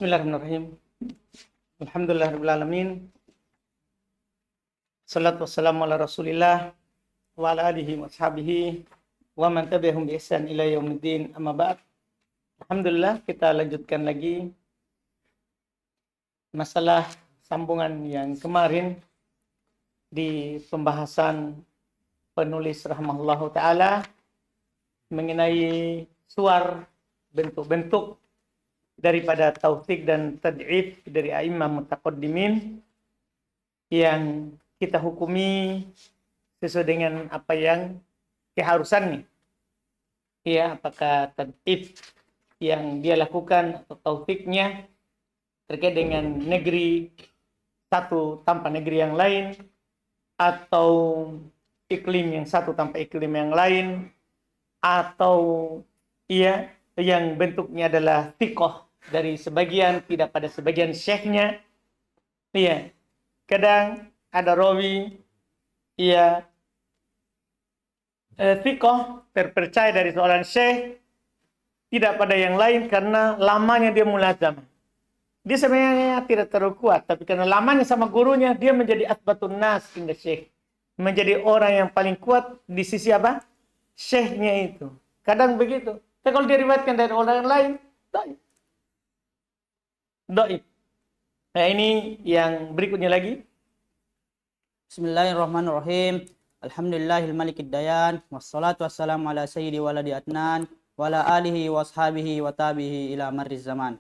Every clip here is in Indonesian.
Bismillahirrahmanirrahim. Alhamdulillahirrahmanirrahim. Salatu wassalamu ala rasulillah wa ala alihi wa sahbihi wa man tabi'ahum bi ihsan ila yaumiddin, amma ba'd. Alhamdulillah, kita lanjutkan lagi masalah sambungan yang kemarin di pembahasan penulis rahimahullahu ta'ala mengenai suar, bentuk-bentuk daripada tauthik dan tad'if dari a'immah mutaqaddimin yang kita hukumi sesuai dengan apa yang keharusannya. Ya, apakah tad'if yang dia lakukan atau tauthiknya terkait dengan negeri satu tanpa negeri yang lain, atau iklim yang satu tanpa iklim yang lain, atau yang bentuknya adalah thiqah dari sebagian, tidak pada sebagian syekhnya. Iya, kadang ada rawi thiqah, terpercaya dari seorang syekh, tidak pada yang lain karena lamanya dia mulazamah. Dia sebenarnya tidak terlalu kuat, tapi karena lamanya sama gurunya, dia menjadi athbatun nas inda syekh, menjadi orang yang paling kuat di sisi apa? Syekhnya itu. Kadang begitu. Tapi kalau diriwayatkan dari orang lain, dhaif. Nah, ini yang berikutnya lagi. Bismillahirrahmanirrahim. Alhamdulillahil malikid dayan. Wassalatu wassalamu ala sayyidi waladi adnan. Wa ala alihi wa ashabihi wa tabihi ila marriz zaman.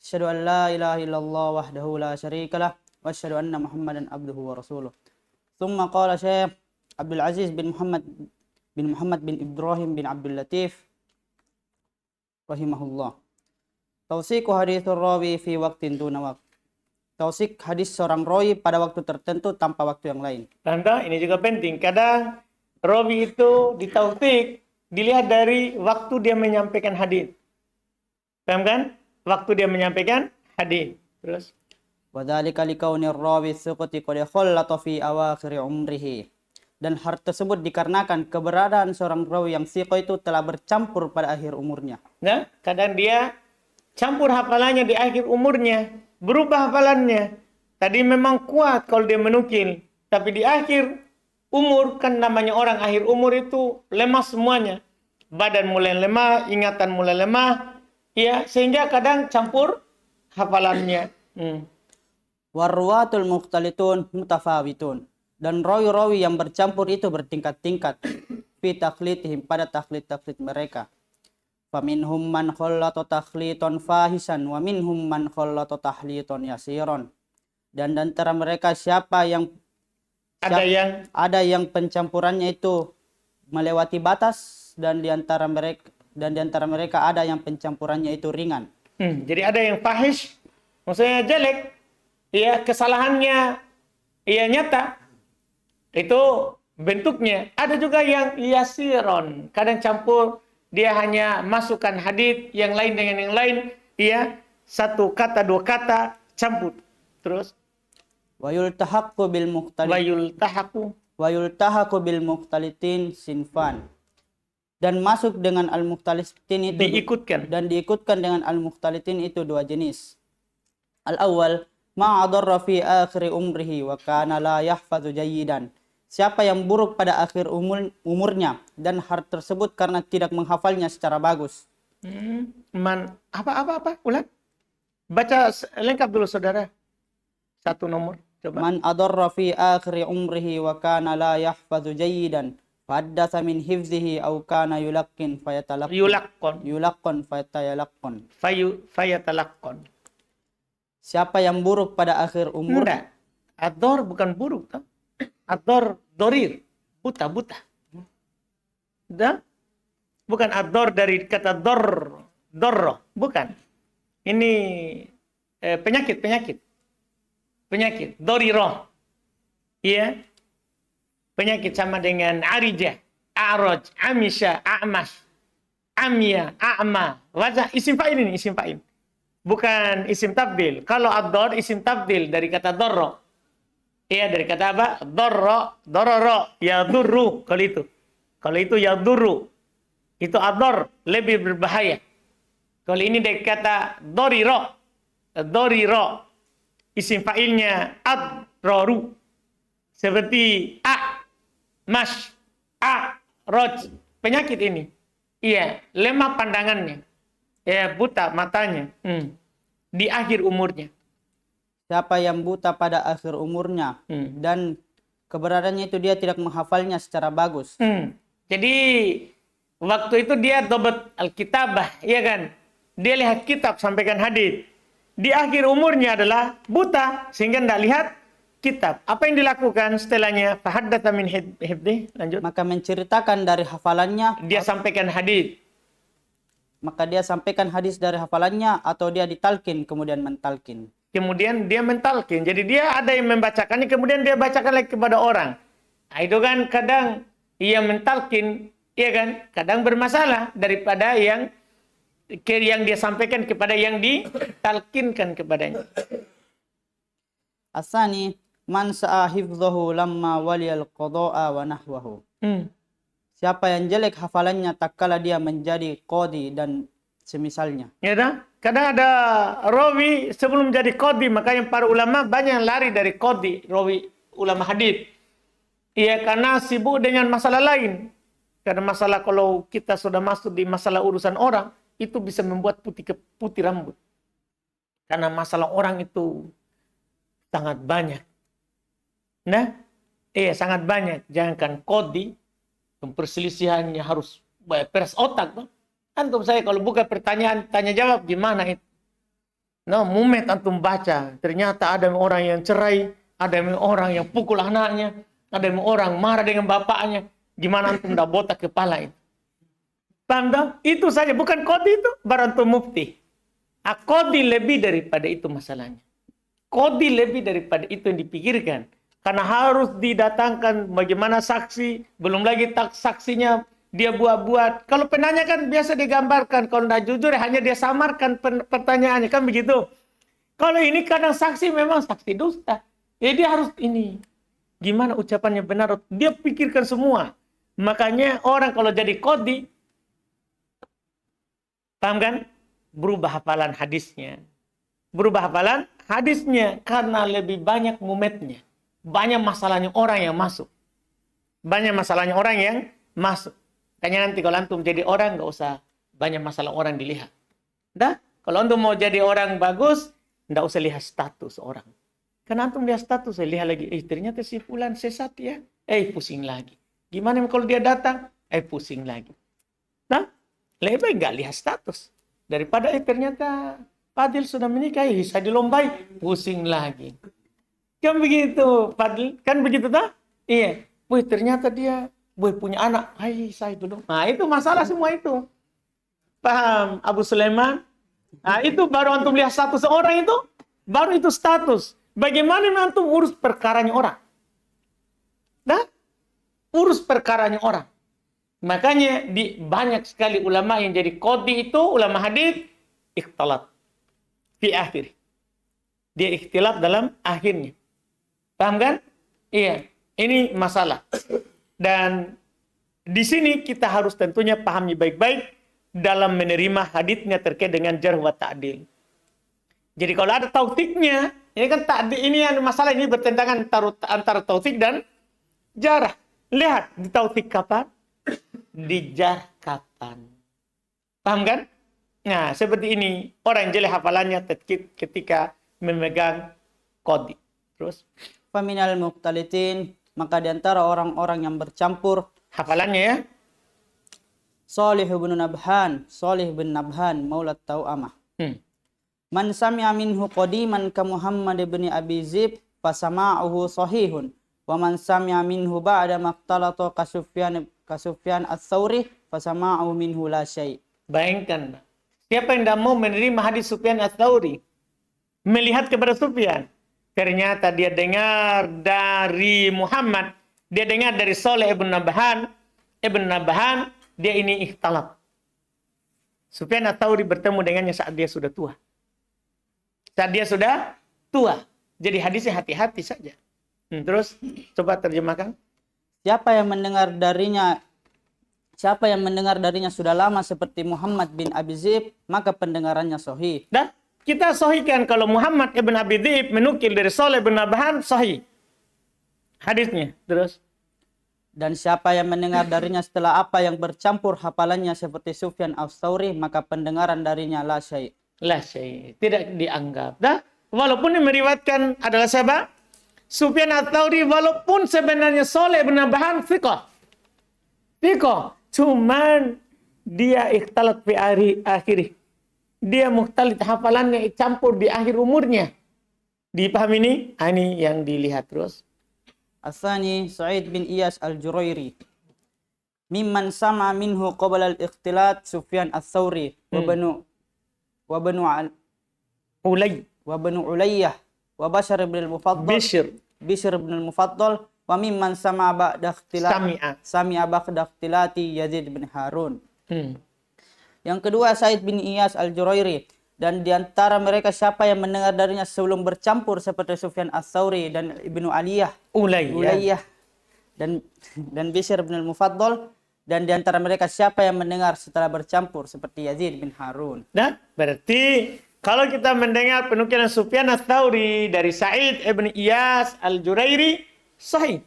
Asyhadu an la ilaha illallah wahdahu la syarikalah. Wa asyhadu anna Muhammadan abduhu wa rasuluh. Thumma qala Syekh Abdul Aziz bin Muhammad bin Ibrahim bin Abdul Latif rahimahullah. Tausiku hadithur rawi fi waqtin duna waqt. Tausik hadis seorang rawi pada waktu tertentu tanpa waktu yang lain. Tanda, ini juga penting. Kadang rawi itu ditausik dilihat dari waktu dia menyampaikan hadis. Paham kan? Waktu dia menyampaikan hadis. Terus Wa dzalika likaunir rawi thiqati qad khallata fi awakhir umrihi. Dan hal tersebut dikarenakan keberadaan seorang rawi yang thiqah itu telah bercampur pada akhir umurnya. nah, kadang dia campur hafalannya di akhir umurnya, berubah hafalannya. Tadi memang kuat kalau dia menukil, tapi di akhir umur, kan namanya orang akhir umur itu lemah semuanya. Badan mulai lemah, ingatan mulai lemah, ya, sehingga kadang campur hafalannya. Warwatul mukhtalitun mutafawitun. Dan rawi-rawi yang bercampur itu bertingkat-tingkat fi takhlitihim pada taklit-taklit mereka. Faminhum man khallata takhliton fahisan wa minhum man khallata tahliton yasiron. Dan antara mereka ada yang pencampurannya itu melewati batas, dan di antara mereka ada yang pencampurannya itu ringan. Jadi ada yang fahish, maksudnya jelek, ya, kesalahannya nyata, itu bentuknya. Ada juga yang yasiron, kadang campur, dia hanya masukkan hadits yang lain dengan yang lain, satu kata dua kata campur. Terus Wa yultahaqqu bil mukhtalitin sinfan. Dan masuk dengan al-mukhtalitin itu diikutkan dengan al-mukhtalitin itu dua jenis. Al-awwal ma adarra fi akhir umrihi wa kana la yahfazu jayyidan. Siapa yang buruk pada akhir umurnya dan hal tersebut karena tidak menghafalnya secara bagus. Ulang. Baca lengkap dulu saudara. Satu nomor. Coba. Man adarra fi akhir umrihi wa kana la yahfazu jayyidan. Faddatha min hifzihi aw kana yulaqqin Fayatalaqqan. Siapa yang buruk pada akhir umur. Enggak. Ador bukan buruk, toh. Ador dorir, buta. Bukan ador dari kata dorro, bukan. Ini penyakit. Doriro. Iya. Penyakit sama dengan arijah, a'raj, amisha, a'mash, amya, a'ma. Wajah isim fa'il ini, isim fa'il. Bukan isim tabdil. Kalau ad-dor isim tabdil dari kata dorro. Iya, dari kata apa? Dororo, ya durru. Kalau itu ya durru. Itu ador, lebih berbahaya. Kalau ini dari kata doriro, doriro. Isim fa'ilnya ad-roru. Seperti mas, roj. Penyakit ini. Iya, lemah pandangannya. Ya, buta matanya. Di akhir umurnya. Siapa yang buta pada akhir umurnya dan keberadaannya itu dia tidak menghafalnya secara bagus. Jadi waktu itu dia dobat Alkitabah, ya kan? Dia lihat kitab sampaikan hadis. Di akhir umurnya adalah buta sehingga tidak lihat kitab. Apa yang dilakukan setelahnya? Fahaddatsa min hifdzi. Lanjut. Maka menceritakan dari hafalannya. Dia sampaikan hadis. Maka dia sampaikan hadis dari hafalannya atau dia ditalkin kemudian mentalkin. Kemudian dia mentalkin. Jadi dia ada yang membacakannya, kemudian dia bacakan lagi kepada orang. Nah, itu kan kadang ia mentalkin, ya kan? Kadang bermasalah daripada yang dia sampaikan kepada yang ditalkinkan kepadanya. Asani man sa'a hifdhahu lamma waliyal qada'a wa nahwahu. Siapa yang jelek hafalannya tatkala dia menjadi qadi dan semisalnya. Ya dah? Kadang ada rawi sebelum jadi qadi, makanya para ulama banyak lari dari qadi, rawi ulama hadis. Iya, karena sibuk dengan masalah lain. Karena masalah kalau kita sudah masuk di masalah urusan orang, itu bisa membuat putih rambut. Karena masalah orang itu sangat banyak. Nah, sangat banyak. Jangankan qadi, perselisihannya harus peras otak, tuh. Antum saya kalau buka pertanyaan, tanya jawab gimana itu? Nah, mumet antum baca. Ternyata ada orang yang cerai, ada orang yang pukul anaknya, ada orang marah dengan bapaknya. Gimana antum dah botak kepala itu? Paham tak? Itu saja, bukan qadi itu, baru antum mufti. Qadi lebih daripada itu masalahnya. Qadi lebih daripada itu yang dipikirkan. Karena harus didatangkan bagaimana saksi, belum lagi saksinya dia buat-buat. Kalau penanya kan biasa digambarkan. Kalau tidak jujur hanya dia samarkan pertanyaannya. Kan begitu. Kalau ini kadang saksi memang saksi dusta. Jadi dia harus ini. Gimana ucapannya benar. Dia pikirkan semua. Makanya orang kalau jadi qadi. Paham kan? Berubah hafalan hadisnya. Berubah hafalan hadisnya. Karena lebih banyak mumetnya. Banyak masalahnya orang yang masuk. Banyak masalahnya orang yang masuk. Kayaknya nanti kalau antum jadi orang, nggak usah banyak masalah orang dilihat. Dah, kalau antum mau jadi orang bagus, nggak usah lihat status orang. Karena antum lihat status, lihat lagi, ternyata si fulan sesat ya. Pusing lagi. Gimana kalau dia datang? Pusing lagi. Nah, lebih baik nggak lihat status. Daripada ternyata Fadil sudah menikah, bisa dilombai, pusing lagi. Kan begitu, Fadil? Kan begitu tak? Iya. Wih, ternyata dia punya anak. Saya dulu. Nah, itu masalah semua itu. Paham, Abu Sulaiman? Nah, itu baru antum lihat status orang itu. Baru itu status. Bagaimana antum urus perkaranya orang? Nah, urus perkaranya orang. Makanya banyak sekali ulama yang jadi qadi itu, ulama hadis, ikhtilat. Di akhir. Dia ikhtilat dalam akhirnya. Paham kan? Iya. Ini masalah. Dan di sini kita harus tentunya pahami baik-baik dalam menerima haditsnya terkait dengan jarh wa ta'dil. Jadi kalau ada taufiknya, ini kan ta'dil ini yang masalah ini bertentangan antara taufik dan jarh. Lihat di taufik kapan, di jarh kapan. Paham kan? Nah, seperti ini orang yang jelek hafalannya ketika memegang qadi. Terus faminal muqtalitin, maka di antara orang-orang yang bercampur hafalannya ya. Salih bin Nabhan, Maulat Tau'amah. Man sami'a minhu qadiman ka Muhammad bin Abi Zib fasama'uhu sahihun. Wa man sami'a minhu ba'da maqtalata ka Sufyan ats-Tsauri fasama'uhu minhu la syai'. Bayangkan, siapa yang tidak mau menerima hadis Sufyan ats-Tsauri, melihat kepada Sufyan, ternyata dia dengar dari Muhammad, dia dengar dari Salih ibn Nabhan, dia ini ikhtalat. Sufyan ats-Tsauri bertemu dengannya saat dia sudah tua. Jadi hadisnya hati-hati saja. Terus coba terjemahkan. Siapa yang mendengar darinya sudah lama seperti Muhammad bin Abi Zib, maka pendengarannya sahih. Dan kita sahihkan kalau Muhammad ibn Abi Dhi'b menukil dari Saleh bin Nabhan, sahih hadisnya. Terus, dan siapa yang mendengar darinya setelah apa yang bercampur hafalannya seperti Sufyan Ats-Tsauri, maka pendengaran darinya la syai'. La syai', tidak dianggap. Dah, walaupun yang meriwayatkan adalah siapa? Sufyan Ats-Tsauri, walaupun sebenarnya Saleh bin Nabhan thiqah. Cuman dia ikhtalat fi akhirih. Dia mukhtalit, hafalannya campur di akhir umurnya. Dipahami ini? Ini yang dilihat terus. Asani Sa'id bin Iyas al-Jurairi. Mimman sama minhu qabla al-ikhtilat Sufyan Ats-Tsauri wa banu Ulayyah wa Bishr bin al-Mufaddal. Bishr bin al-Mufaddal wa mimman sama ba'da ikhtilat sami'a ba'da ikhtilati Yazid bin Harun. Yang kedua Sa'id bin Iyas al-Jurairi, dan di antara mereka siapa yang mendengar darinya sebelum bercampur seperti Sufyan Ats-Tsauri dan Ibnu Ulayyah dan Bishr bin al-Mufaddal, dan di antara mereka siapa yang mendengar setelah bercampur seperti Yazid bin Harun. Nah, berarti kalau kita mendengar penukilan Sufyan Ats-Tsauri dari Sa'id bin Iyas al-Jurairi, sahih.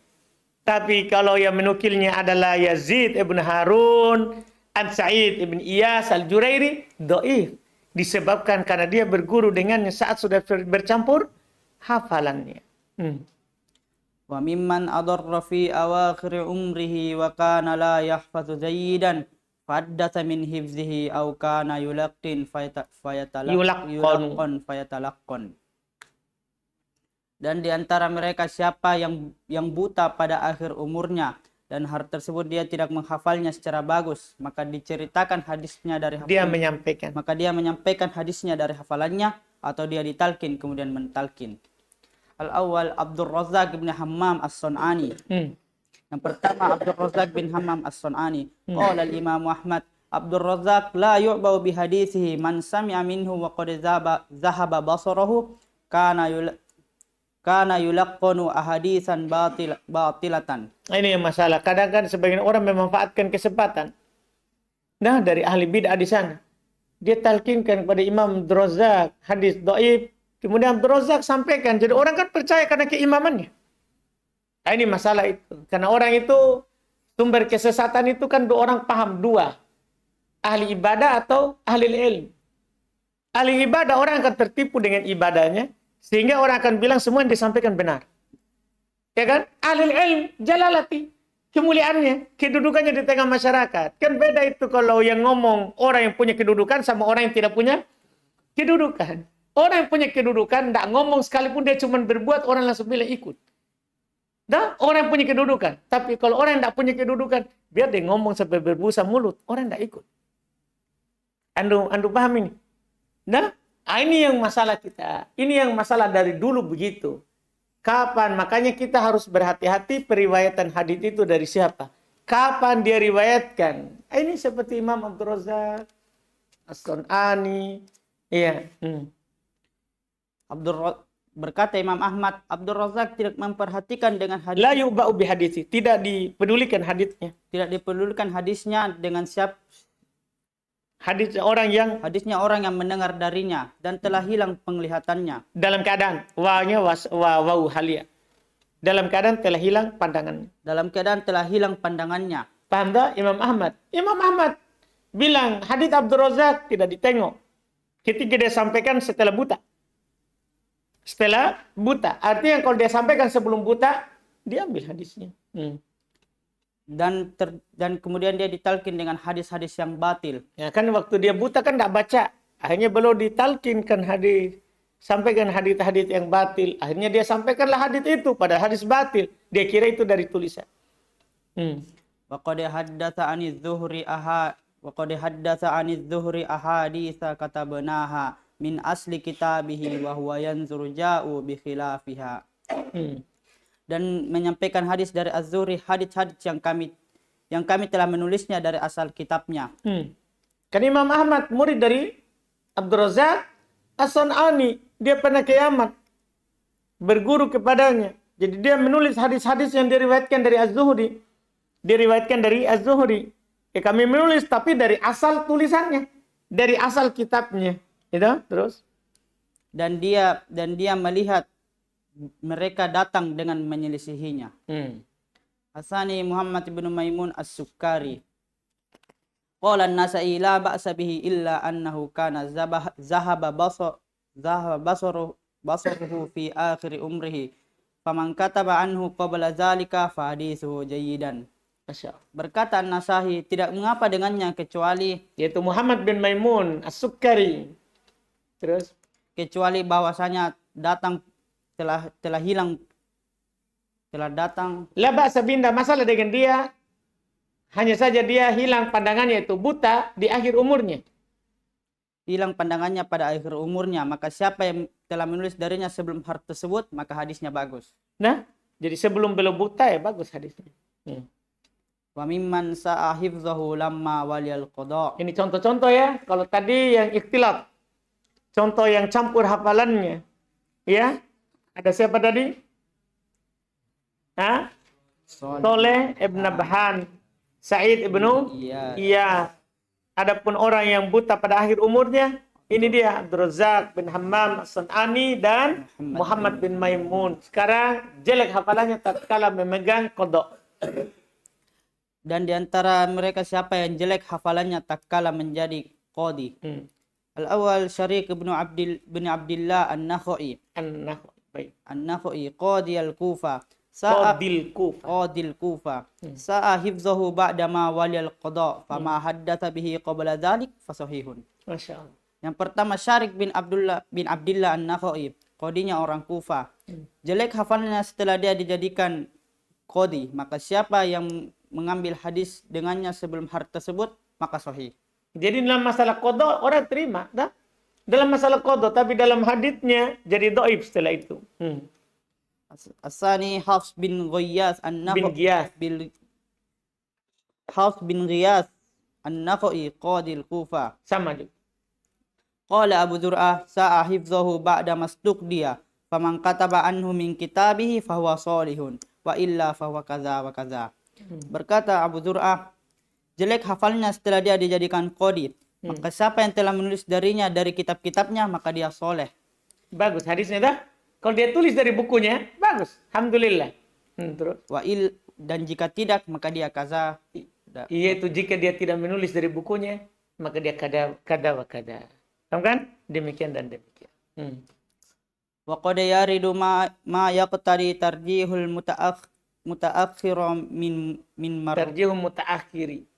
Tapi kalau yang menukilnya adalah Yazid bin Harun an Sa'id ibn Iyas al-Jurairi, dhaif, disebabkan karena dia berguru dengannya saat sudah bercampur hafalannya. Wa mimman adarra fi awakhir umrihi wa kana la yahfazu jayyidan faddatha min hifzihi aw kana yulaqqin fayatalaqqan. Dan di antara mereka siapa yang buta pada akhir umurnya dan hal tersebut dia tidak menghafalnya secara bagus, maka diceritakan hadisnya dari hafalannya. Maka dia menyampaikan hadisnya dari hafalannya, atau dia ditalkin kemudian mentalkin. Al-awwal Abdul Razzaq bin Hammam As-Sun'ani. Yang pertama Abdul Razzaq bin Hammam As-Sun'ani. Qala al-Imam Ahmad, Abdul Razzaq la yu'bau bi hadithihi man sami'a minhu wa qad zahaba basarahu kana yulaqqanu ahaditsan batilatan. Ini yang masalah. Kadang-kadang sebagian orang memanfaatkan kesempatan. Nah, dari ahli bid'ah di sana. Dia talkinkan kepada Imam Abdul Razzaq hadis dhaif, kemudian Abdul Razzaq sampaikan. Jadi orang kan percaya karena keimamannya. Nah, ini masalah itu. Karena orang itu sumber kesesatan itu kan orang paham dua. Ahli ibadah atau ahli ilmu. Ahli ibadah orang akan tertipu dengan ibadahnya, sehingga orang akan bilang semua yang disampaikan benar. Ya kan? Ahli ilm, jalalati, kemuliaannya, kedudukannya di tengah masyarakat. Kan beda itu kalau yang ngomong orang yang punya kedudukan sama orang yang tidak punya kedudukan. Orang yang punya kedudukan tidak ngomong sekalipun dia cuma berbuat, orang langsung bilang ikut. Dah, orang yang punya kedudukan. Tapi kalau orang yang tidak punya kedudukan, biar dia ngomong sampai berbusa mulut, orang tidak ikut. Andu paham ini? Nah, ini yang masalah kita. Ini yang masalah dari dulu begitu. Kapan? Makanya kita harus berhati-hati periwayatan hadits itu dari siapa. Kapan dia riwayatkan? Ini seperti Imam Abdul Razzaq, As-Sun'ani. Iya. Berkata Imam Ahmad, Abdul Razzaq tidak memperhatikan dengan hadis. La yu'ba'u bi hadisi. Tidak dipedulikan hadisnya. Tidak dipedulikan hadisnya dengan siapa. Hadisnya orang yang mendengar darinya dan telah hilang penglihatannya. Dalam keadaan wa'u halia. Dalam keadaan telah hilang pandangannya. Paham tak Imam Ahmad? Imam Ahmad bilang hadis Abdul Razzaq tidak ditengok. Ketika dia sampaikan setelah buta. Artinya kalau dia sampaikan sebelum buta, dia ambil hadisnya. Dan kemudian dia ditalkin dengan hadis-hadis yang batil. Ya kan waktu dia buta kan tidak baca. Akhirnya belum ditalkinkan hadis. Sampaikan hadis-hadis yang batil. Akhirnya dia sampaikanlah hadis itu pada hadis batil. Dia kira itu dari tulisan. Wa qad haddatsa 'anil Zuhri ahaditsa katabnaha min asli kitabihi wa huwa yanzuru ja'u bi khilafiha. Dan menyampaikan hadis dari Az-Zuhri, hadis-hadis yang kami telah menulisnya dari asal kitabnya. Kan Imam Ahmad murid dari Abdul Razzaq As-Sun'ani, dia pernah ke Yaman berguru kepadanya. Jadi dia menulis hadis-hadis yang diriwayatkan dari Az-Zuhri. Kami menulis tapi dari asal tulisannya, dari asal kitabnya. Itu terus. dan dia melihat mereka datang dengan menyelisihinya. Asani Muhammad bin Maimun As-Sukkari. Qala an-Nasa'i la ba'sa bihi illa annahu kana zahaba basaruhu fi akhir umrihi. Faman kataba anhu qabla zalika fa hadithuhu jayyidan. Berkata An-Nasa'i, tidak mengapa dengannya kecuali yaitu Muhammad bin Maimun As-Sukkari. Terus kecuali bahwasanya telah hilang, telah datang. La ba'sa binda, masalah dengan dia hanya saja dia hilang pandangannya, itu buta di akhir umurnya. Hilang pandangannya pada akhir umurnya, maka siapa yang telah menulis darinya sebelum hal tersebut, maka hadisnya bagus. Nah, jadi sebelum belum buta ya bagus hadisnya. Wa mimman sa'a hifzahu lamma waliyal qada. Ini contoh-contoh ya. Kalau tadi yang ikhtilat, contoh yang campur hafalannya. Ya, ada siapa tadi? Soleh ibn Bahan, Sa'id ibnu Iya. Adapun orang yang buta pada akhir umurnya, ini dia Abdul Razzaq bin Hammam As-San'ani dan Muhammad bin Maimun. Sekarang jelek hafalannya tatkala memegang qada. Dan di antara mereka siapa yang jelek hafalannya tatkala menjadi qadi? Al-awwal Syariq bin Abdillah An-Nakhai. An-Nakhai qadi al-Kufa. Qadil Kufa. Sa'a hifzahu ba'da ma waliyal qada, fama haddatha bihi qabla dhalik fasahihun. Masyaallah. Yang pertama Syariq bin Abdillah An-Nakhai, qadinya orang Kufa. Jelek hafalannya setelah dia dijadikan qadi, maka siapa yang mengambil hadis dengannya sebelum hari tersebut, maka sahih. Jadi dalam masalah qada orang terima, tak? Dalam masalah qada, tapi dalam hadisnya jadi dhaif setelah itu. Asani Hafs bin Ghiyas Hafs bin Ghiyas An-Nakhai qadil Kufa. Sama juga. Qala Abu Zur'ah sa'a hifzahu ba'da masduqdiya, faman kataba anhu min kitabihi fahuwa salihun, wa illa fahuwa kaza wa kaza. Berkata Abu Zur'ah, jelek hafalnya setelah dia dijadikan qadi, maka siapa yang telah menulis darinya dari kitab-kitabnya, maka dia soleh. Bagus hadisnya dah. Kalau dia tulis dari bukunya, bagus. Alhamdulillah. Terus. Dan jika tidak, maka dia kaza. Iya, itu jika dia tidak menulis dari bukunya, maka dia kada wa kada. Tahu kan? Demikian dan demikian. Wa qad yaridu ma yaqtari tarjihul mutaakhir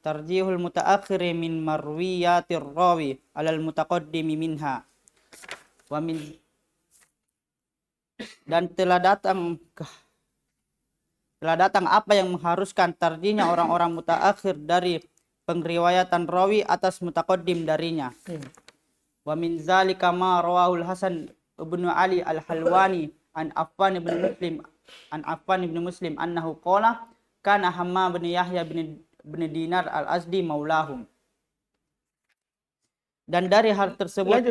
tarjihul mutaakhiri min marwiyatir rawi alal mutaqaddimi minha. Dan telah datang apa yang mengharuskan tarjihnya orang-orang mutaakhir dari pengriwayatan rawi atas mutaqaddim darinya. Wa min zalika ma rawahul Hasan ibn Ali al-Halwani an Affan ibn Muslim annahu qala kana Hammam bin Yahya bin Dinar al-Azdi maulahum. Dan dari hal tersebut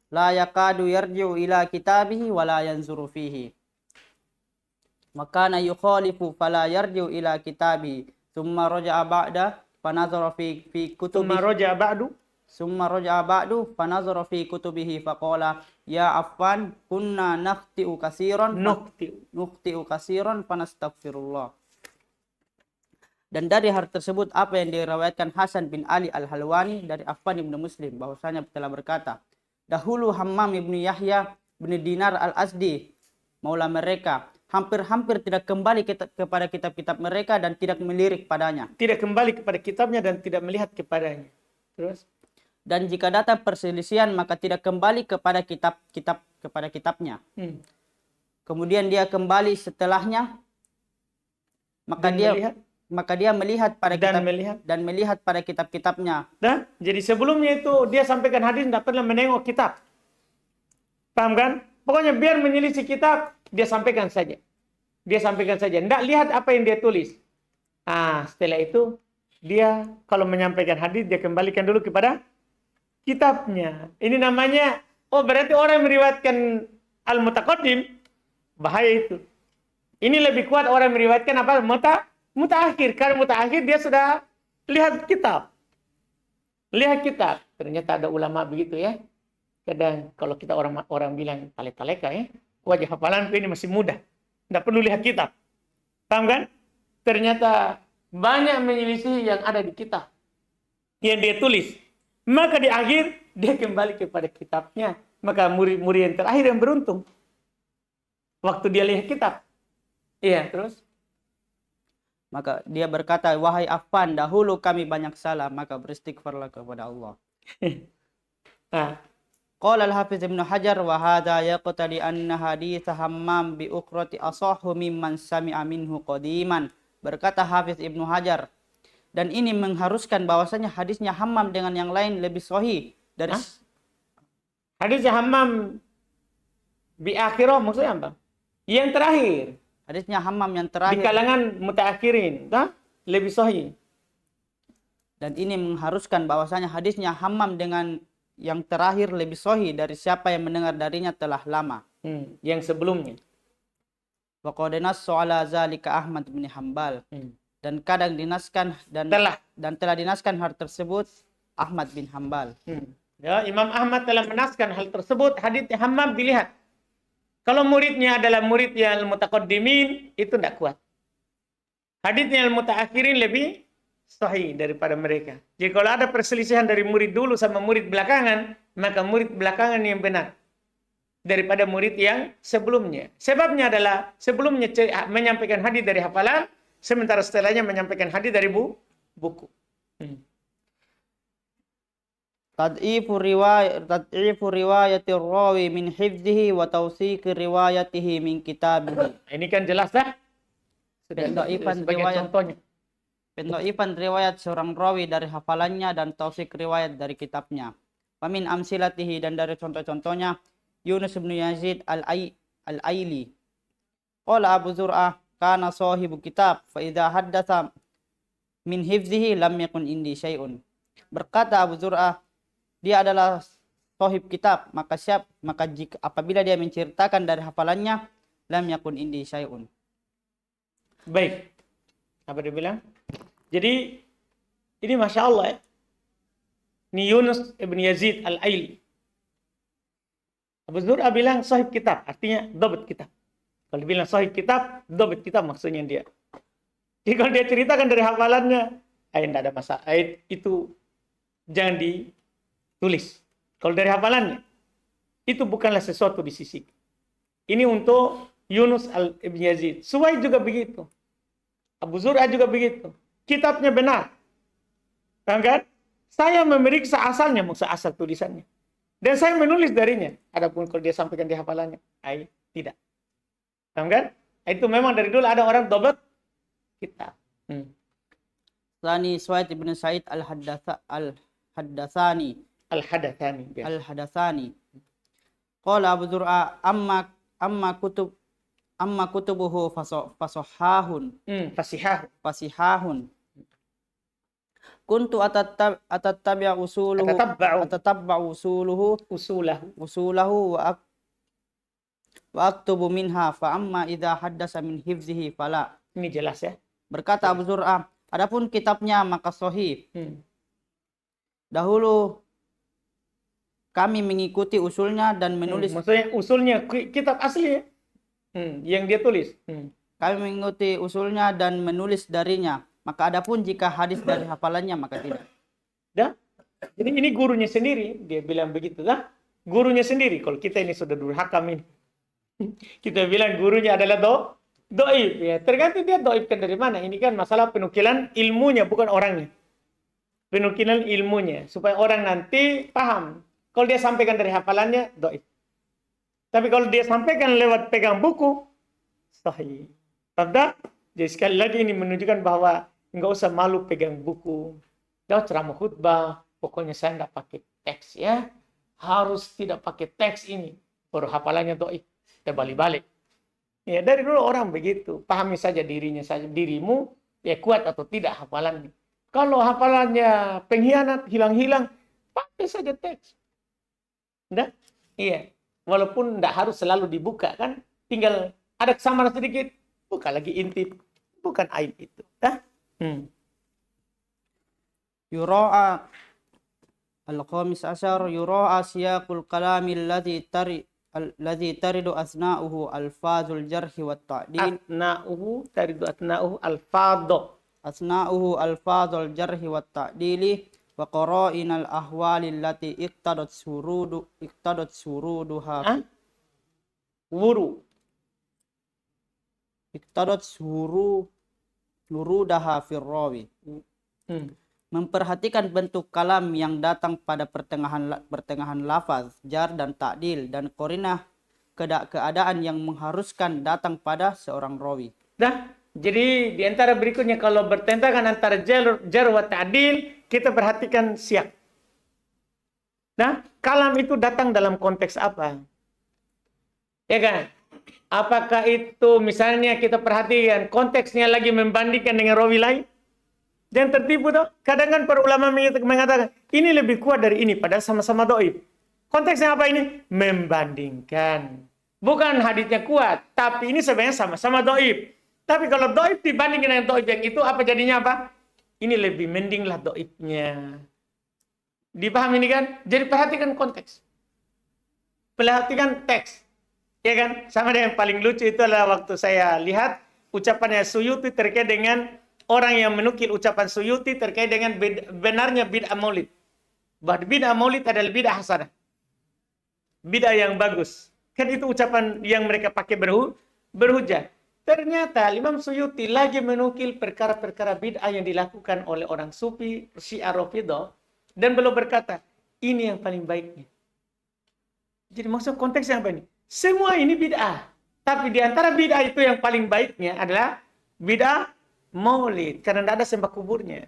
la yakadu yarji'u ila kitabihi wa la yanzuru fihi. Wa kana yukhalifu fala yarji'u ila kitabihi thumma raja'a ba'da fanazara fi kutubihi summa raja'a ba'du fanazara fi kutubihi faqala ya Affan kunna nukhti'u katsiran fanastaghfirullah. Dan dari hal tersebut apa yang diriwayatkan Hasan bin Ali al-Halwani dari Affan ibn Muslim bahwasanya telah berkata, dahulu Hammam ibn Yahya bin Dinar al-Azdi maula mereka hampir-hampir tidak kembali kepada kitab-kitab mereka dan tidak melirik padanya. Tidak kembali kepada kitabnya dan tidak melihat kepadanya. Terus? Dan jika datang perselisihan maka tidak kembali kepada kitabnya. Kemudian dia kembali setelahnya maka dia melihat pada melihat pada kitab-kitabnya. Nah, jadi sebelumnya itu dia sampaikan hadis tidak pernah menengok kitab. Paham kan? Pokoknya biar menyelisih kitab, dia sampaikan saja. Tidak lihat apa yang dia tulis. Setelah itu dia kalau menyampaikan hadis dia kembalikan dulu kepada kitabnya. Ini namanya berarti orang yang meriwayatkan al-mutaqaddim bahaya itu. Ini lebih kuat orang yang meriwayatkan apa? Mutaakhir. Karena mutaakhir dia sudah lihat kitab. Ternyata ada ulama begitu ya. Kadang kalau kita orang bilang tale-taleka ya, wajah hafalanku ini masih muda. Tidak perlu lihat kitab. Paham kan? Ternyata banyak menyelisih yang ada di kitab. Yang dia tulis. Maka di akhir, dia kembali kepada kitabnya. Maka murid-murid yang terakhir yang beruntung. Waktu dia lihat kitab. Iya, terus? Maka dia berkata, wahai Affan, dahulu kami banyak salah, maka beristighfarlah kepada Allah. Nah. Qala al-Hafiz Ibnu Hajar wa hadha yaqtadi anna hadits Hammam bi ukhrati asahhu mimman sami'a minhu qadiman. Berkata Hafiz Ibnu Hajar, dan ini mengharuskan bahwasanya hadisnya Hammam dengan yang lain lebih sahih dari hadisnya Hammam bi akhirah maksudnya apa? Yang terakhir. Hadisnya Hammam yang terakhir di kalangan mutaakhirin, lebih sahih. Dan ini mengharuskan bahwasanya hadisnya Hammam dengan yang terakhir lebih sahih dari siapa yang mendengar darinya telah lama. Yang sebelumnya. Wa qad nassa ala zalika Ahmad bin Hanbal. Dan kadang dinaskan dan telah dinaskan hal tersebut Ahmad bin Hanbal. Ya, Imam Ahmad telah menaskan hal tersebut. Hadits Hammam dilihat. Kalau muridnya adalah murid yang mutaqaddimin, itu tidak kuat. Haditsnya yang mutaakhirin lebih sahih daripada mereka. Jadi kalau ada perselisihan dari murid dulu sama murid belakangan, maka murid belakangan yang benar daripada murid yang sebelumnya. Sebabnya adalah sebelumnya menyampaikan hadis dari hafalan, sementara setelahnya menyampaikan hadis dari buku. Tad'ifu riwayatir rawi min hifdzihi wa tawsiq riwayatihi min kitabihi. Ini kan jelas dah. Pendoifan riwayat seorang rawi dari hafalannya dan tausik riwayat dari kitabnya. Wamin amsilatihi, dan dari contoh-contohnya Yunus bin Yazid al-Aili. Qala Abu Zur'ah kana sahibu kitab fa idza haddatsa min hifzihi lam yakun indi syai'un. Berkata Abu Zur'ah, dia adalah sahib kitab, maka jika apabila dia menceritakan dari hafalannya, lam yakun indi syai'un. Baik. Apa dia bilang? Jadi ini Masya Allah ya. Ini Yunus ibn Yazid al-Aili. Abu Zur'ah bilang sahib kitab, artinya dhabt kitab. Kalau dibilang sahib kitab, dhabt kitab maksudnya dia. Jadi kalau dia ceritakan dari hafalannya, tidak ada masalah. Itu jangan ditulis. Kalau dari hafalannya, itu bukanlah sesuatu di sisi. Ini untuk Yunus ibn Yazid. Suwaid juga begitu. Abu Zur'ah juga begitu. Kitabnya benar. Kan? Saya memeriksa asalnya, maksud asal tulisannya. Dan saya menulis darinya. Adapun kalau dia sampaikan di hafalannya, tidak. Kan? Itu memang dari dulu ada orang dhabt kitab. Tsani Suwaid ibn Sa'id al-Haddatsani. Qala Abu Zur'a amma kutubuhu fasihahun. Kuntu atattabi'u usulahu wa aktubu minha fa amma idza haddasa min hifzihi fala. Ini jelas ya. Berkata Abu Zur'ah, adapun kitabnya maka sahih. Dahulu kami mengikuti usulnya dan menulis. Maksudnya usulnya kitab asli ya? Yang dia tulis. Kami mengikuti usulnya dan menulis darinya. Maka adapun jika hadis dari hafalannya maka tidak. Jadi ini gurunya sendiri, dia bilang begitu lah. Gurunya sendiri. Kalau kita ini sudah durhakam ini. Kita bilang gurunya adalah doib. Ya, tergantung dia doibkan dari mana. Ini kan masalah penukilan ilmunya, bukan orangnya. Penukilan ilmunya. Supaya orang nanti paham. Kalau dia sampaikan dari hafalannya, doib. Tapi kalau dia sampaikan lewat pegang buku, sahih. Tada? Jadi sekali lagi ini menunjukkan bahwa nggak usah malu pegang buku. Kalau ceramah khutbah, pokoknya saya nggak pakai teks ya. Harus tidak pakai teks ini. Baru hafalannya doib. Terbalik-balik. Ya dari dulu orang begitu. Pahami saja dirinya saja. Dirimu ya kuat atau tidak hafalannya. Kalau hafalannya pengkhianat, hilang-hilang, pakai saja teks. Nggak? Iya. Walaupun nggak harus selalu dibuka kan. Tinggal ada kesamaan sedikit. Buka lagi intip. Bukan aib itu. Yura'a Al-khamis asyar yura'a siyaqul kalami alladhi taridu asna'uhu alfazul jarhi wat ta'dil. Asna'uhu alfadho. Asna'uhu alfazul jarhi wat ta'dili wa qara'inal ahwali allati iqtadat suruduha. Iqtadat surudaha firrawi. Memperhatikan bentuk kalam yang datang pada pertengahan lafaz, jar dan ta'dil, dan qarinah keadaan yang mengharuskan datang pada seorang rawi. Jadi di antara berikutnya kalau bertentangan antara jar wa ta'dil, kita perhatikan siyak. Kalam itu datang dalam konteks apa? Ya kan? Apakah itu misalnya kita perhatikan konteksnya lagi membandingkan dengan rawi lain? Dan tertipu toh. Kadang kan para ulama mengatakan ini lebih kuat dari ini padahal sama-sama dhaif. Konteksnya apa ini? Membandingkan. Bukan hadisnya kuat, tapi ini sebenarnya sama-sama dhaif. Tapi kalau dhaif dibandingkan dengan dhaif yang itu apa jadinya apa? Ini lebih mendinglah dhaifnya. Dipahami ini kan? Jadi perhatikan konteks. Perhatikan teks. Ya kan? Sama dengan yang paling lucu itu adalah waktu saya lihat ucapannya Suyuti terkait dengan orang yang menukil ucapan Suyuti terkait dengan benarnya bid'ah maulid. Bahwa bid'ah maulid adalah bid'ah hasanah. Bid'ah yang bagus. Kan itu ucapan yang mereka pakai berhujah. Ternyata Imam Suyuti lagi menukil perkara-perkara bid'ah yang dilakukan oleh orang Sufi, Syiah Rafidhah, dan belum berkata, ini yang paling baiknya. Jadi maksud konteksnya apa ini? Semua ini bid'ah. Tapi di antara bid'ah itu yang paling baiknya adalah bid'ah maulid, karena tidak ada sembah kuburnya.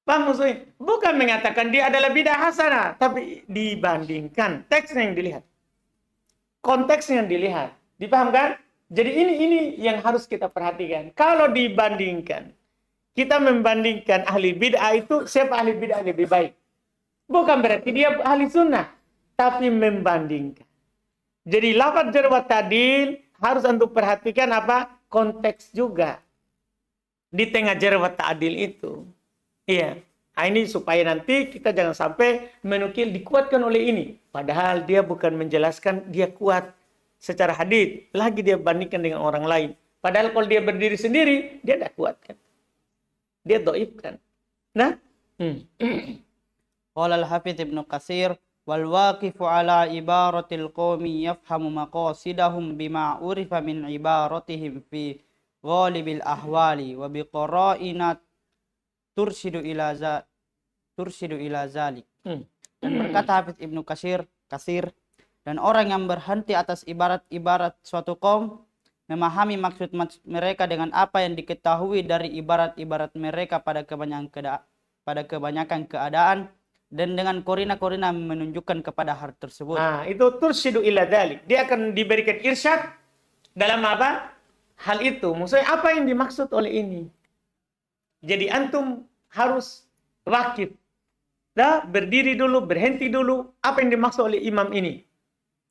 Paham maksudnya? Bukan mengatakan dia adalah bid'ah hasanah, tapi dibandingkan teksnya yang dilihat, konteksnya yang dilihat. Dipahamkan? Jadi ini yang harus kita perhatikan. Kalau dibandingkan, kita membandingkan ahli bid'ah itu siapa ahli bid'ah lebih baik. Bukan berarti dia ahli sunnah, tapi membandingkan. Jadi lafaz jar wa ta'dil harus untuk perhatikan apa? Konteks juga di tengah jar wa ta'dil itu. Iya. Ini supaya nanti kita jangan sampai menukil dikuatkan oleh ini. Padahal dia bukan menjelaskan dia kuat secara hadis. Lagi dia bandingkan dengan orang lain. Padahal kalau dia berdiri sendiri, dia tidak kuat kan. Dia dhaif kan. Qala al-Hafidz Ibnu Katsir wal waqifu ala ibaratil qaumi yafhamu maqasidahum bima urifa min ibaratihim fi ghalibil ahwali wa biqara'inat turshidu ila zalik. Dan berkata Hafidz Ibnu Katsir, dan orang yang berhenti atas ibarat-ibarat suatu kaum memahami maksud mereka dengan apa yang diketahui dari ibarat-ibarat mereka pada kebanyakan keadaan dan dengan korina-korina menunjukkan kepada hal tersebut. Itu tursyidu ila dzalik. Dia akan diberikan irsyad dalam apa? Hal itu. Maksudnya apa yang dimaksud oleh ini? Jadi antum harus wakif. Berdiri dulu, berhenti dulu. Apa yang dimaksud oleh imam ini?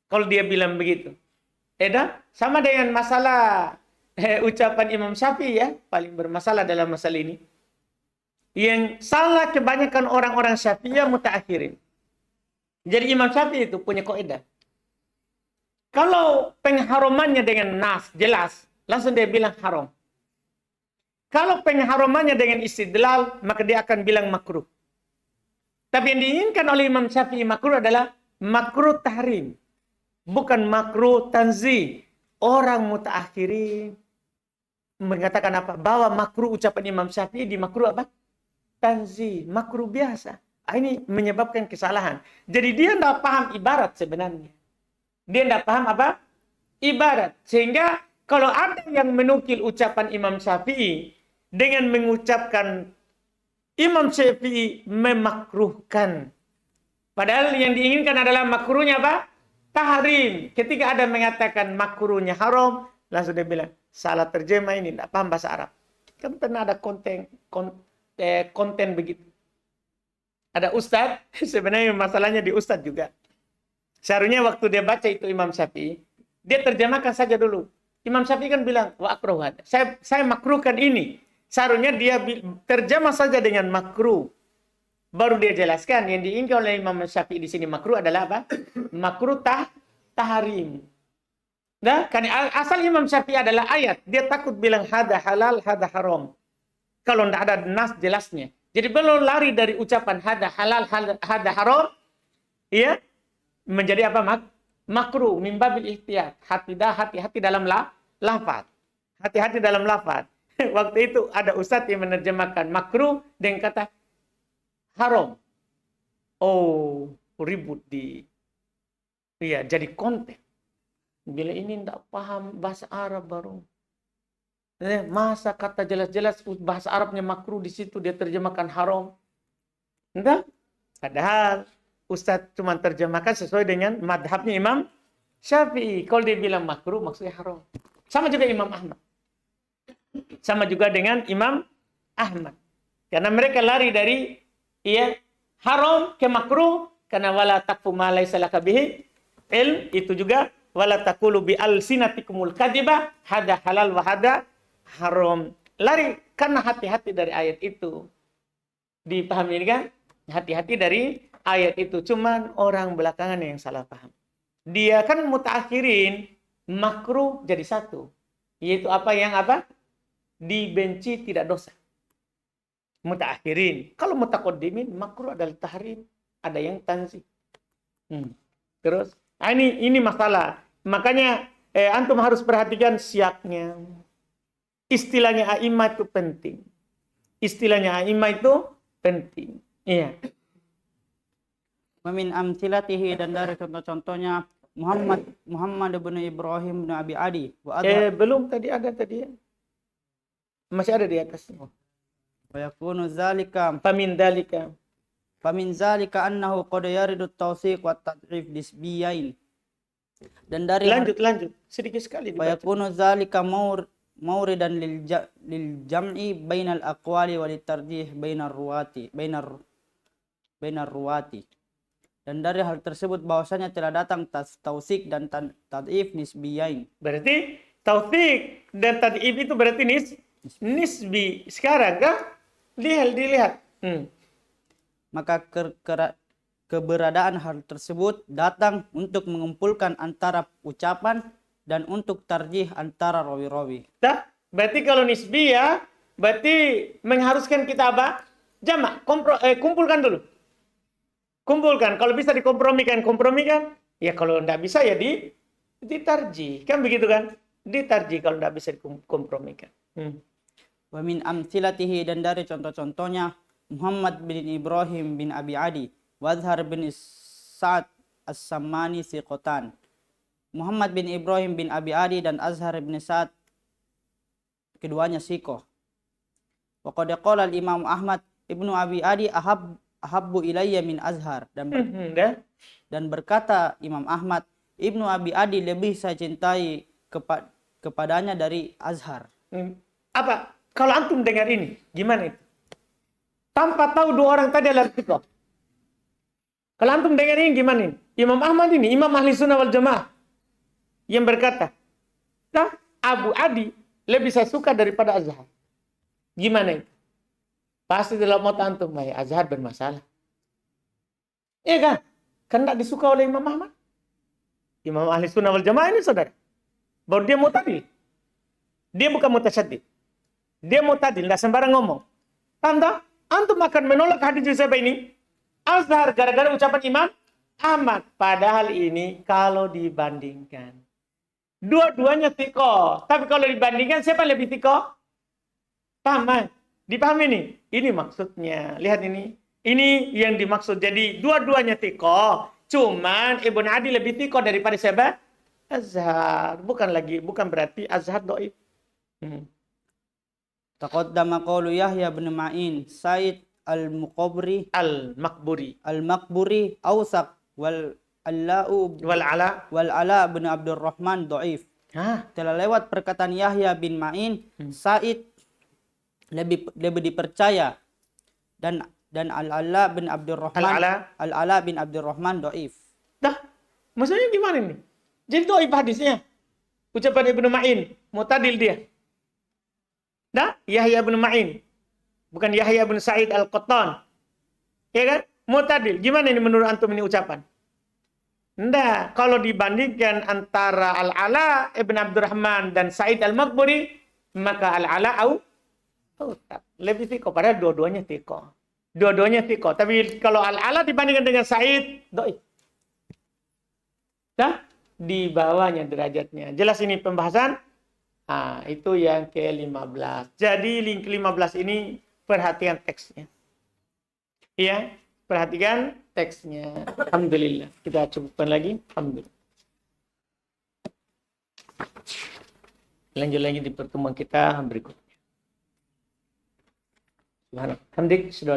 Kalau dia bilang begitu. Sama dengan masalah ucapan Imam Syafi'i ya. Paling bermasalah dalam masalah ini. Yang salah kebanyakan orang-orang Syafi'iyah mutaakhirin. Jadi Imam Syafi'i itu punya kaidah. Kalau pengharumannya dengan nas jelas, langsung dia bilang haram. Kalau pengharumannya dengan istidlal, maka dia akan bilang makruh. Tapi yang diinginkan oleh Imam Syafi'i makruh adalah makruh tahrim, bukan makruh tanzih. Orang mutaakhirin mengatakan apa? Bahwa makruh ucapan Imam Syafi'i di makruh apa? Tanzih, makruh biasa. Ini menyebabkan kesalahan. Jadi dia tidak paham ibarat sebenarnya. Dia tidak paham apa? Ibarat. Sehingga kalau ada yang menukil ucapan Imam Syafi'i dengan mengucapkan Imam Syafi'i memakruhkan. Padahal yang diinginkan adalah makruhnya apa? Tahrim. Ketika ada mengatakan makruhnya haram, langsung dia bilang, salah terjemah ini, tidak paham bahasa Arab. Kan pernah ada konten begitu. Ada ustadz, sebenarnya masalahnya di ustadz juga. Seharusnya waktu dia baca itu Imam Syafi'i, dia terjemahkan saja dulu. Imam Syafi'i kan bilang, wa akruh. Saya makruhkan ini. Seharusnya dia terjemah saja dengan makruh. Baru dia jelaskan yang diinginkan oleh Imam Syafi'i di sini makruh adalah apa? Makruh tahrim. Nah, kan asal Imam Syafi'i adalah ayat. Dia takut bilang hada halal, hada haram. Kalau tidak ada nas jelasnya. Jadi belum lari dari ucapan hada halal, hada haram, ya menjadi apa? Makruh, min babil ihtiyat. Hati-hati dalam lafaz. Hati-hati dalam lafaz. Waktu itu ada ustadz yang menerjemahkan makruh dengan kata haram. Oh, ribut jadi konten. Bila ini tidak paham bahasa Arab baru. Masa kata jelas-jelas bahasa Arabnya makruh di situ dia terjemahkan haram. Enggak. Padahal ustadz cuma terjemahkan sesuai dengan madhabnya Imam Syafi'i. Kalau dia bilang makruh maksudnya haram. Sama juga Imam Ahmad. Sama juga dengan Imam Ahmad. Karena mereka lari dari haram ke makruh karena wala taqfu ma laysa laka bihi ilm, itu juga wala taqulu bi alsinatikumul kadhiba hada halal wa hada haram. Lari karena hati-hati dari ayat itu. Dipahami kan? Hati-hati dari ayat itu. Cuman orang belakangan yang salah paham. Dia kan mutaakhirin makruh jadi satu. Yaitu apa yang dibenci tidak dosa. Mutaakhirin. Kalau mutaqaddimin makruh adalah tahrim, ada yang tanzih. Terus ini masalah. Makanya antum harus perhatikan siaknya. Istilahnya a'imah itu penting. Istilahnya a'imah itu penting. Iya. Wa min amthilatihi, dan dari contoh-contohnya Muhammad bin Ibrahim bin Abi Adi. Belum tadi ada tadi ya. Masih ada di atasnya. Wa yakunu zalika Famin zalika annahu qad yaridu at-tawsiq wa at-tad'if nisbiyain. Dan dari lanjut sedikit sekali dibaca. Wa yakunu zalika mawridan lil jam'i bainal aqwali wa litarjih bainar ruwati. Dan dari hal tersebut bahwasanya telah datang tawsik dan tad'if nisbiyain. Berarti tawsik dan tad'if itu berarti nisbi. Sekarang kah? Dilihat. Maka keberadaan hal tersebut datang untuk mengumpulkan antara ucapan dan untuk tarjih antara rawi-rawi. Berarti kalau nisbi ya, berarti mengharuskan kita apa? Jamak, kumpulkan dulu. Kumpulkan. Kalau bisa kompromikan. Ya kalau tidak bisa ya ditarjih. Kan begitu kan? Ditarjih kalau tidak bisa dikompromikan. Wa min amthilatihi, dan dari contoh-contohnya Muhammad bin Ibrahim bin Abi Adi wa Azhar bin Sa'ad as-Sammani siqatan. Muhammad bin Ibrahim bin Abi Adi dan Azhar bin Sa'ad keduanya siqah. Wa qad qala al-Imam Ahmad ibnu Abi Adi ahabbu ilayya min Azhar, dan berkata Imam Ahmad, Ibnu Abi Adi lebih saya cintai kepadanya dari Azhar. Apa? Kalau antum dengar ini, gimana itu? Tanpa tahu dua orang tadi adalah thiqah. Kalau antum dengar ini gimana ini? Imam Ahmad ini, Imam Ahli Sunnah wal Jamaah, yang berkata, Abu Adi lebih saya suka daripada Azhar. Gimana itu? Pasti dalam mata antum, Azhar bermasalah. Iya kan? Kan tidak disuka oleh Imam Ahmad. Imam Ahli Sunnah wal Jamaah ini saudara. Baru dia mu'tadil. Dia bukan mutasyaddid. Dia mu'tadil, tidak sembarang ngomong. Tanda, antum akan menolak hadis siapa ini? Azhar, gara-gara ucapan Imam Ahmad. Padahal ini kalau dibandingkan, dua-duanya thiqah. Tapi kalau dibandingkan, siapa yang lebih thiqah? Paham kan? Dipahami ini? Ini maksudnya. Lihat ini. Ini yang dimaksud. Jadi dua-duanya thiqah. Cuman Ibnu Adi lebih thiqah daripada siapa? Azhar. Bukan berarti Azhar dhaif. Taqaddama qawlu Yahya bin Ma'in, Said al-Makburi awsaq wal ala bin Abdurrahman dhaif. Telah lewat perkataan Yahya bin Ma'in, Said lebih dipercaya, dan Al-Ala bin Abdurrahman dhaif. Maksudnya gimana ini? Jadi dhaif hadisnya. Ucapan Ibnu Ma'in, mu'tadil dia. Yahya bin Ma'in. Bukan Yahya bin Sa'id Al-Qattan. Ya kan? Mu'tadil. Gimana ini menurut antum ini ucapan? Enggak. Kalau dibandingkan antara Al-Ala Ibn Abdurrahman dan Sa'id Al-Maqburi, maka Al-Ala lebih tiko. Padahal dua-duanya tiko. Dua-duanya tiko. Tapi kalau Al-Ala dibandingkan dengan Sa'id, doi. Nah, di bawahnya derajatnya. Jelas ini pembahasan? Itu yang ke-15. Jadi link ke-15 ini perhatikan teksnya. Iya, perhatikan teksnya. Alhamdulillah. Kita cukupkan lagi. Alhamdulillah. Lanjut lagi di pertemuan kita berikutnya. Subhanallah. Hamdik, sudah